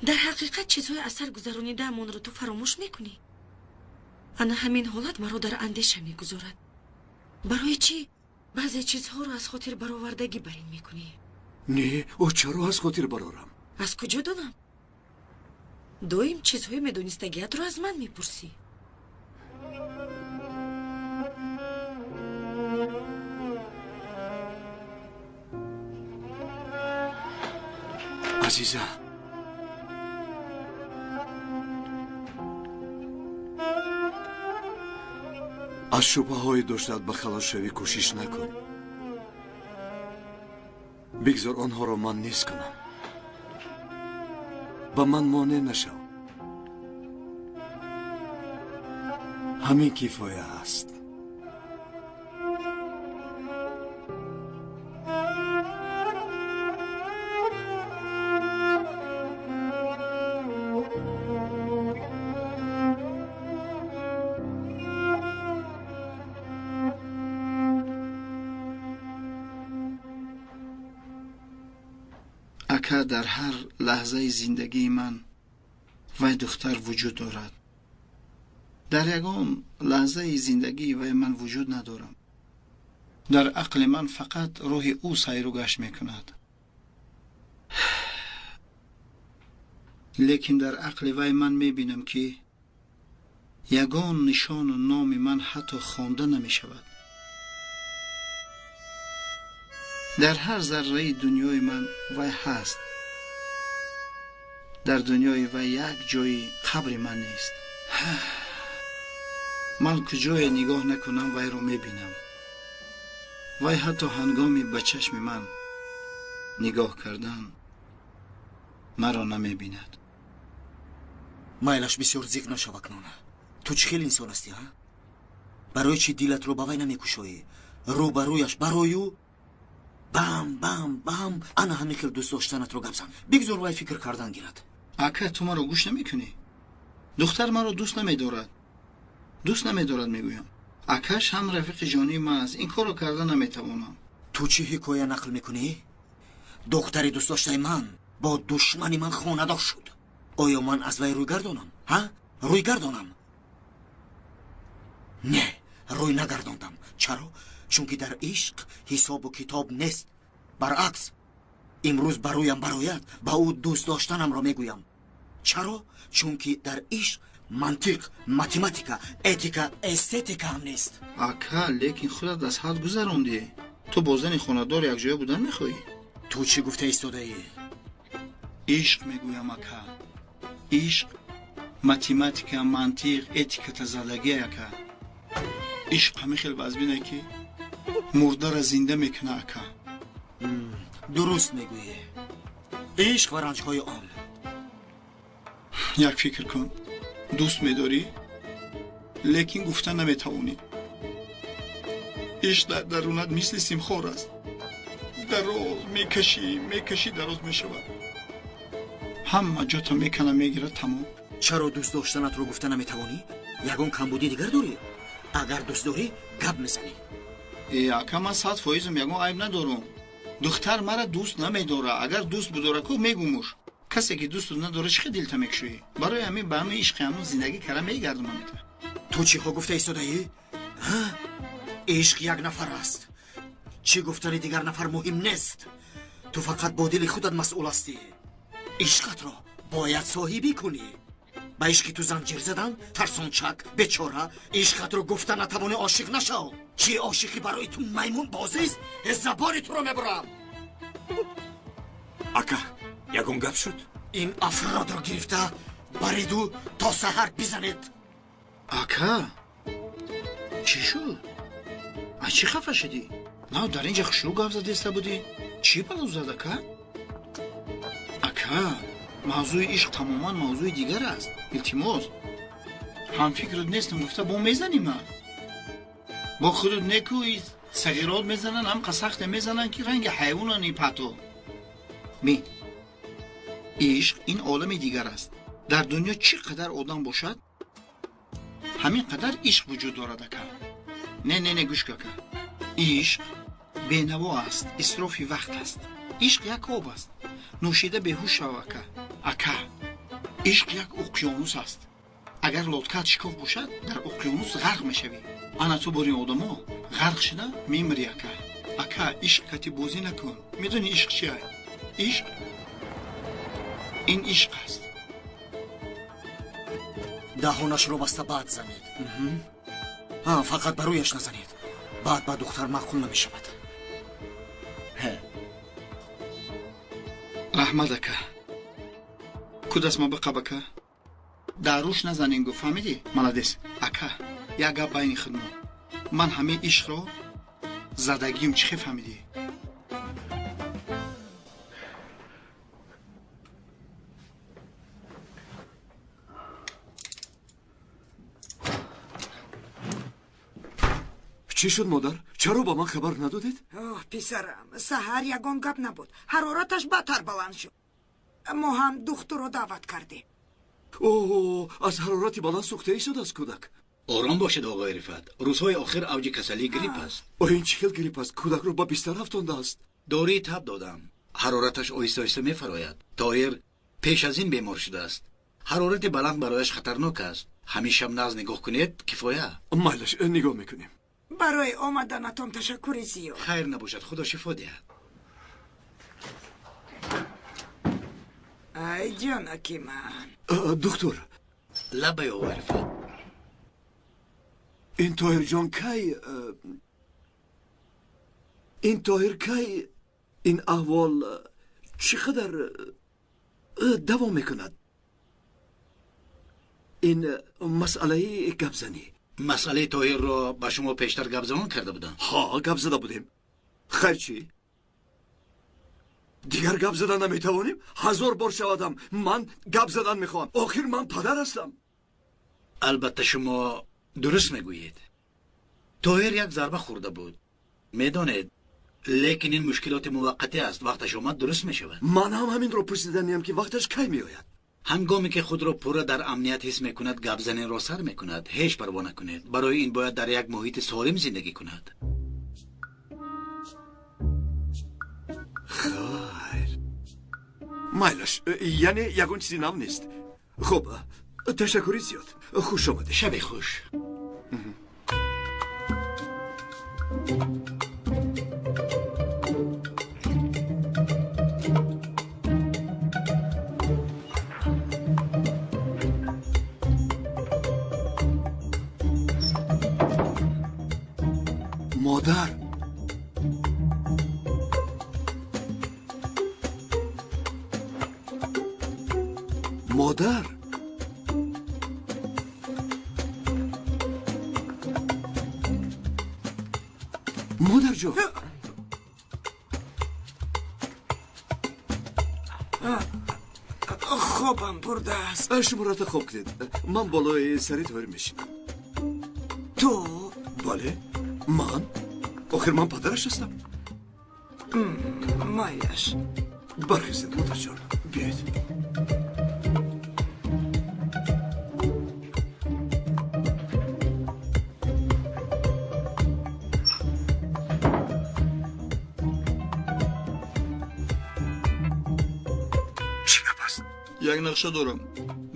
در حقیقت چیزهای اثر گذرانیده من رو تو فراموش میکنی. انا همین حالت مرا در اندیشه میگذارد. برای چی بعضی چیزها رو از خاطر برآوردگی برین میکنی؟ نه او چرا از خاطر برارم؟ از کجا دانم؟ دویم چیزهای میدونستگیت رو از من میپرسی. عزیزه از شبه های داشتت به خلاص شوی کوشش نکن. بگذار آنها را من نیست کنم. با من مانع نشو. همین کفایه است. اکا در هر لحظه زندگی من وی دختر وجود دارد. در یگان لحظه زندگی وی من وجود ندارم. در عقل من فقط روح او سیر و گشت می کند. لیکن در عقل وی من می بینم که یگان نشان و نام من حتی خوانده نمی شود. در هر ذره دنیای من وی هست. در دنیای وی یک جای قبر من نیست. من کجای نگاه نکنم وی رو میبینم. وی حتی هنگامی به چشم من نگاه کردن مرا نمیبیند. مایلش بسیار زیگ نشو کنونه. تو چه خیلی انسان هستی ها؟ برای چی دیلت رو باوی نمیکشوی؟ رو برویش برایو بام بام بام انا همین که دوست داشتنت رو گبزن بگذار وای فکر کردن گیرد. اکا تو ما رو گوش نمیکنی. دختر ما رو دوست نمیدارد. دوست نمیدارد میگویم. اکاش هم رفیق جانی من است. این کارو کردن نمیتوانم. تو چی حکایه نقل میکنی؟ دختری دوست داشته من با دشمنی من خانه‌دار شد. آیا من از وی روی گردانم؟ ها؟ روی گردانم؟ نه، روی نگرداندم. چرا؟ چون که در عشق حساب و کتاب نیست. برعکس امروز برایم براید با او دوست داشتنم را میگویم. چرا؟ چون که در عشق منطق، ماتماتیکا، اتیکا، استتیکا هم نیست. اکا لیکن خودت از حد گذروندی. تو با زن خانه‌دار یک جای بودن میخوایی. تو چی گفته ایستاده ای؟ عشق میگویم اکا. عشق ماتماتیکا، منطق، اتیکا زدگی اکا. عشق همه خیلی بازبینه که مرده را زنده میکنه اکا. درست میگویی. عشق و رنجهای عام. یک فکر کن. دوست میداری لیکن گفتن نمیتوانی. عشق در درونت مثل سیمخور است. دراز میکشی دراز میشود. همه جا تا میکنه میگیره تمام. چرا دوست داشتنت رو گفتن نمیتوانی؟ یگان کمبودی دیگر داری؟ اگر دوست داری گپ میزنی. اکا من 100% یگان عیب ندارم. دختر مرا دوست نمیداره. اگر دوست بداره کو میگومش. کسی که دوست نداره چه دلت میکشی؟ برای همین به همین عشق همون زندگی کرده میگردم میته. تو چی ها گفته ایستاده ای؟ عشق یک نفر است. چی گفتن دیگر نفر مهم نیست. تو فقط با دل خودت مسئول هستی. عشقت را باید صاحبی کنی. با عشقی تو زنجیر زدن ترسانچک بیچاره عشقت رو گفتن نتوانی عاشق نشو. چی عاشقی برای تو میمون بازی است؟ زبان تو رو میبرم. اکا یگان گپ شد. این افراد رو گرفته بریدو تا سحر بزنید. اکا چی شد؟ از چی خفه شدی؟ نه در اینجا خشلو گپ زده است بودی؟ چی بلو زد اکا؟ اکا موضوع عشق تماما موضوع دیگر است. التماس هم فکرت نیستم گفته با میزنی من با خودت نکوی صغیرات میزنن هم قسخت میزنن که رنگ حیوانانی پتو می عشق این عالم دیگر است. در دنیا چقدر آدم باشد همین قدر عشق وجود دارد اکا. نه گوش کن. عشق بینوا است. اسراف وقت است. عشق یک آب است. نوشیده بهوش شو اکا. عشق یک اقیانوس است. اگر لطکت شکاف باشد در اقیانوس غرق میشوی. انا تو باری آدما غرق شده میمری اکا. عشق کتی بازی نکن. میدونی عشق چیه؟ عشق این عشق است. دهانش رو بسته بعد زنید. فقط برویش نزنید. بعد با دختر معقول نمیشود. رحمت اکا کدست ما بقب اکا داروش نزنین گو فهمیدی؟ ملادیس اکا یک گپ بین خودمون من همه عشق رو زدگیم چی فهمیدی؟ چی شد مادر؟ چرا با من خبر ندادید؟ پسرم سحر یگان گپ نبود. حرارتش بدتر بلند شد. ما هم دختر رو دعوت کردیم. از حرارتی بلند سوخته ای شد از کودک. آرام باشد آقای رفعت. روزهای آخر اوج کسلی گریپ است. این چه گریپ است؟ کودک رو با بستر افکنده است. داروی تب دادم. حرارتش آهسته آهسته میفراید. طاهر پیش از این بیمار شده است. حرارت بلند برایش خطرناک است. همیشه ناز نگاه کنید کفایه. مایلش نگاه میکنیم. برای آمدنتان تشکر زیاد. خیر نباشد. خدا شفا دهد. ای جانکی من. دکتر لبه آقای رفعت. این طاهر جان کی این احوال چقدر دوام میکند؟ این مسئله گپ زنی. مسئله طاهر را با شما پیشتر گپ زدن کرده بودم. ها گپ زده بودیم. خیر چی؟ دیگر گپ زدن نمیتوانیم؟ 1000 بار شودم من گپ زدن میخوام. آخر من پدر هستم. البته شما درست میگویید. طاهر یک ضربه خورده بود. میدانید لیکن این مشکلات موقتی است، وقتش اومد درست میشود. من هم همین رو پرسیدنیم که وقتش کی میآید. هنگامی که خود را پورا در امنیت حس میکند گپ زنی را سر میکند. هیچ پروا نکنید. برای این باید در یک محیط سالم زندگی کند. خیر مایلش، یعنی یگون چیزی نم نیست. خب تشکری زیاد. خوش آمده. شب خوش. مادر مادر مادر جان، خوابم برده است. شما را خواب کنید. من بالای سری طاهر میشینم. تو؟ بله من. آخر من پدرش هستم. مایلش برخیزید مادر جان، بیایید. یک نقشه دارم.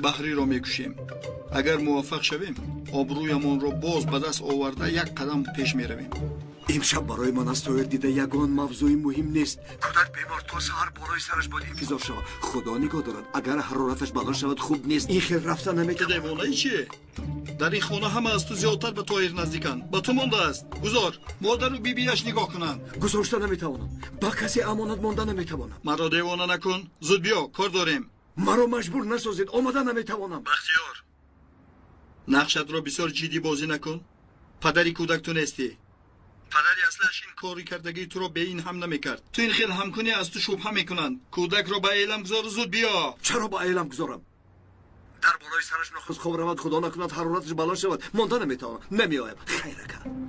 بحری را میکشیم. اگر موفق شویم آبرویمان را باز به دست آورده یک قدم پیش میرویم. امشب برای من از طاهر دیده یگان موضوع مهم نیست. کودک بیمار تا سحر بالای سرش باید انتظار شود. خدا نگاه دارد. اگر حرارتش بالا شود خوب نیست. این خیلی رفتن نمیتونه. دیوانه چیه؟ در این خانه همه از تو زیادتر به طاهر نزدیکن. به تو مانده است. گذار مادر و بیبیش نگاه کنند. گذاشته نمیتوانم. با کسی امانت مانده نمیتوانم. مرا دیوانه نکن. زود بیا کار داریم. مرا مجبور نسازید. آمده نمیتوانم. بختیار نقشت را بسیار جدی بازی نکن. پدری کودک تو نیستی. پدری اصلش این کاری کردگی تو را به این هم نمیکرد. تو این خیل همکنی از تو شبهه میکنند. کودک را به علم گذار. زود بیا. چرا به علم گذارم؟ در بالای سرش نخست خواب رود. خدا نکند حرارتش بالا شود. مانده نمیتوانم. نمیآیم. خیره کن.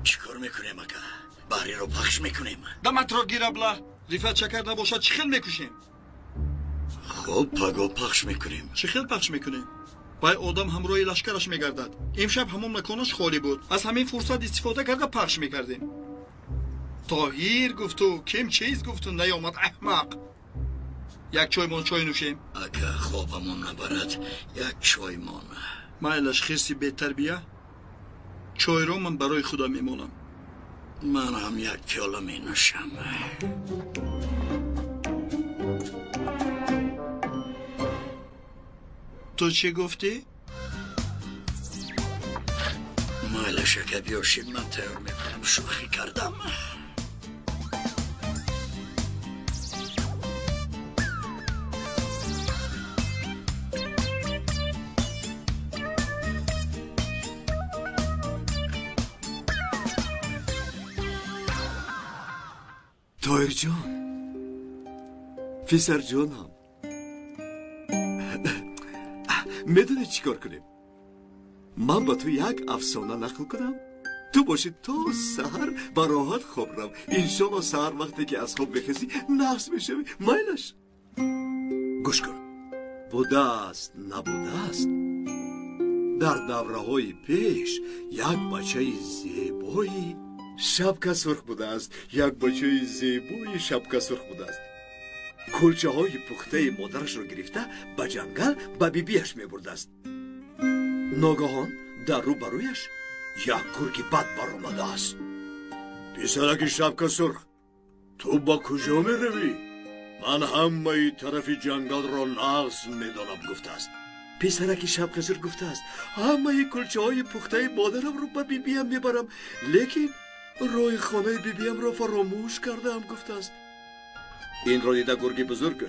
چیکار میکنیم اکا؟ بحری رو پخش میکنیم. دمت را گیر ابله. رفت شکر نباشد چه خیل میکشیم. خب پگو پخش میکنیم. چه خیل پخش میکنیم؟ بای آدم همراه لشکرش میگردد. امشب همون مکانش خالی بود. از همین فرصت استفاده کرده پخش میکردیم. طاهر گفتو کم چیز گفتو نیامد احمق. یک چایمان چای نوشیم. اگه خوابمون نبرد یک چایمان. مایلش خیرسی بهتر بیا. چای رو من برای خدا میمونم. من هم یک پیاله می نوشم. تو چی گفتی؟ مایلش اگه بیاشید من تیار میکنم. شوخی کردم. طاهر جان، پسر جانم، میدونی چی کار کنیم؟ من با تو یک افسانه نقل کنم. تو باشی تا سحر براحت خواب رم. انشالله سحر وقتی که از خواب بخیزی نفس میشوی. مایلش گوش کن. بوده است نبوده است. در دوره های پیش یک بچه زیبایی شبکه سرخ بوده است. یک بچه زیبایی شبکه سرخ بوده است. کلچه های پخته مادرش رو گرفته به جنگل به بیبیش می برده است. ناگهان در رو برویش یک گرگ بد برآمده است. پسرک شبکه سرخ، تو با کجا می روی؟ من همه طرف جنگل را نقص می دانم گفته است. پسرک شبکه سرخ گفته است همه کلچه های پخته مادرم رو به بیبیم می برم، لیکن روی خانه بیبیم را فراموش کردم گفته است. این را دیده گرگ بزرگ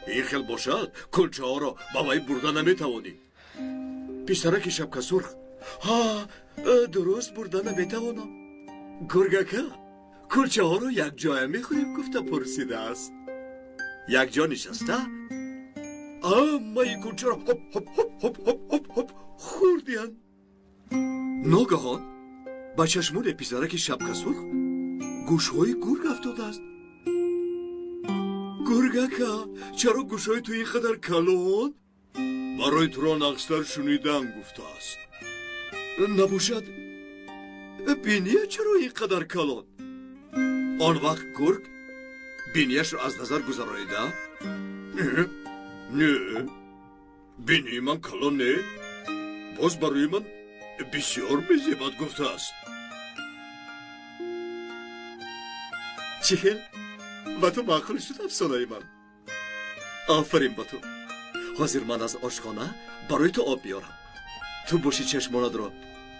این خیل باشد کلچه ها را با وی برده نمی توانی. پسرک شبکه سرخ ها درست برده نمی توانم. گرگکه کلچه ها را یک جای می خوریم گفته پرسیده است. یک جا نشسته اما این کلچه را خوردیان ناگهان با چشمون پسرک شبکه سرخ گوشهای گرگ افتاده است. گرگکا چرا گوشهای تو اینقدر کلان؟ برای تو را نقصتر شنیدن گفته است. نباشد بینیه چرا اینقدر کلان؟ آن وقت گرگ بینیش را از نظر گذرانیده؟ نه بینی من کلان نه، باز برای من بسیار بزیبت گفته است. چهل با تو معقول شد افسانه من. آفرین با تو. حاضر من از آشخانه برای تو آب بیارم. تو باشی چشمانت را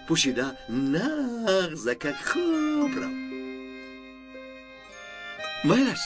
پوشیده نغزکک خوب رو. میلش